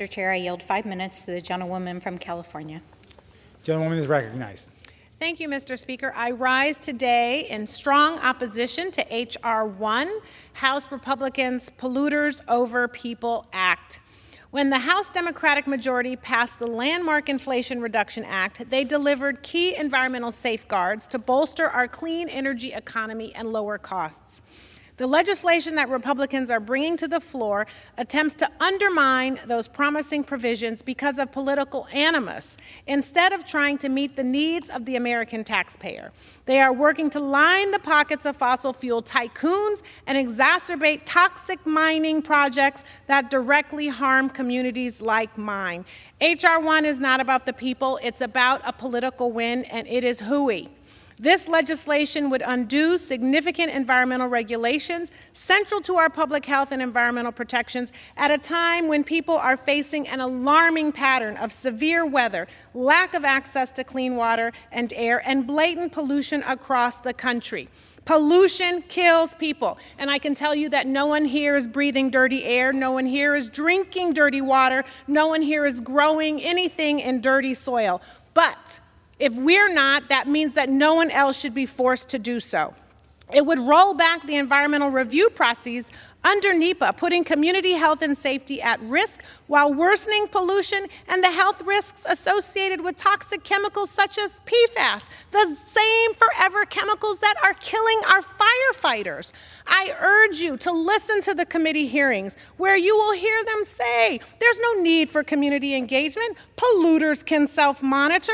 Mr. Chair, I yield 5 minutes to the gentlewoman from California. Gentlewoman is recognized. Thank you, Mr. Speaker. I rise today in strong opposition to H.R. 1, House Republicans' Polluters Over People Act. When the House Democratic majority passed the landmark Inflation Reduction Act, they delivered key environmental safeguards to bolster our clean energy economy and lower costs. The legislation that Republicans are bringing to the floor attempts to undermine those promising provisions because of political animus, instead of trying to meet the needs of the American taxpayer. They are working to line the pockets of fossil fuel tycoons and exacerbate toxic mining projects that directly harm communities like mine. H.R. 1 is not about the people, it's about a political win, and it is hooey. This legislation would undo significant environmental regulations central to our public health and environmental protections at a time when people are facing an alarming pattern of severe weather, lack of access to clean water and air, and blatant pollution across the country. Pollution kills people, and I can tell you that no one here is breathing dirty air, no one here is drinking dirty water, no one here is growing anything in dirty soil. But if we're not, that means that no one else should be forced to do so. It would roll back the environmental review process under NEPA, putting community health and safety at risk while worsening pollution and the health risks associated with toxic chemicals such as PFAS, the same forever chemicals that are killing our firefighters. I urge you to listen to the committee hearings where you will hear them say there's no need for community engagement. Polluters can self-monitor.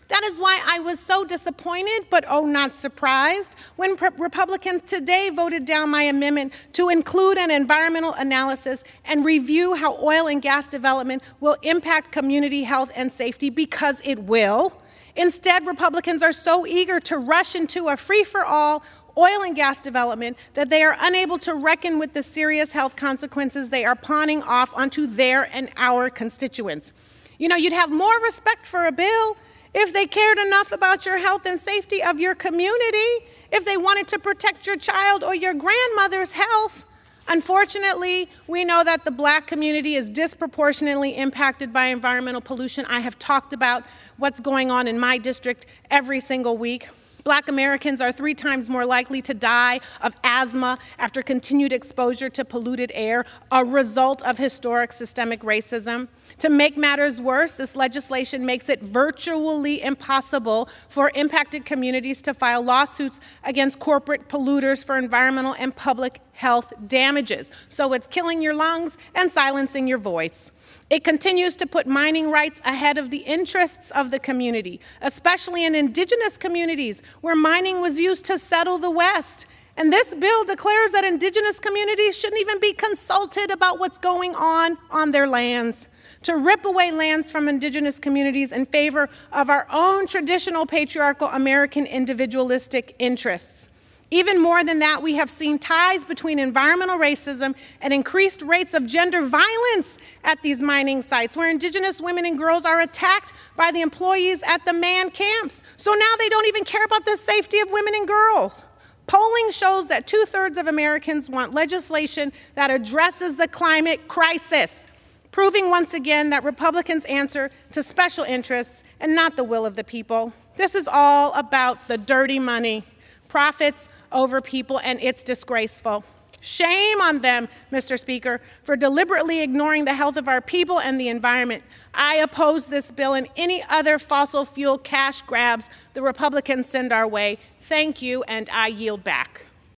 That is why I was so disappointed, but oh, not surprised, when Republicans today voted down my amendment to include an environmental analysis and review how oil and gas development will impact community health and safety, because it will. Instead, Republicans are so eager to rush into a free-for-all oil and gas development that they are unable to reckon with the serious health consequences they are pawning off onto their and our constituents. You know, you'd have more respect for a bill if they cared enough about your health and safety of your community, if they wanted to protect your child or your grandmother's health. Unfortunately, we know that the Black community is disproportionately impacted by environmental pollution. I have talked about what's going on in my district every single week. Black Americans are 3 times more likely to die of asthma after continued exposure to polluted air, a result of historic systemic racism. To make matters worse, this legislation makes it virtually impossible for impacted communities to file lawsuits against corporate polluters for environmental and public health damages. So it's killing your lungs and silencing your voice. It continues to put mining rights ahead of the interests of the community, especially in indigenous communities where mining was used to settle the West. And this bill declares that indigenous communities shouldn't even be consulted about what's going on their lands. To rip away lands from indigenous communities in favor of our own traditional patriarchal American individualistic interests. Even more than that, we have seen ties between environmental racism and increased rates of gender violence at these mining sites, where indigenous women and girls are attacked by the employees at the man camps. So now they don't even care about the safety of women and girls. Polling shows that 2/3 of Americans want legislation that addresses the climate crisis, proving once again that Republicans answer to special interests and not the will of the people. This is all about the dirty money, profits over people, and it's disgraceful. Shame on them, Mr. Speaker, for deliberately ignoring the health of our people and the environment. I oppose this bill and any other fossil fuel cash grabs the Republicans send our way. Thank you, and I yield back.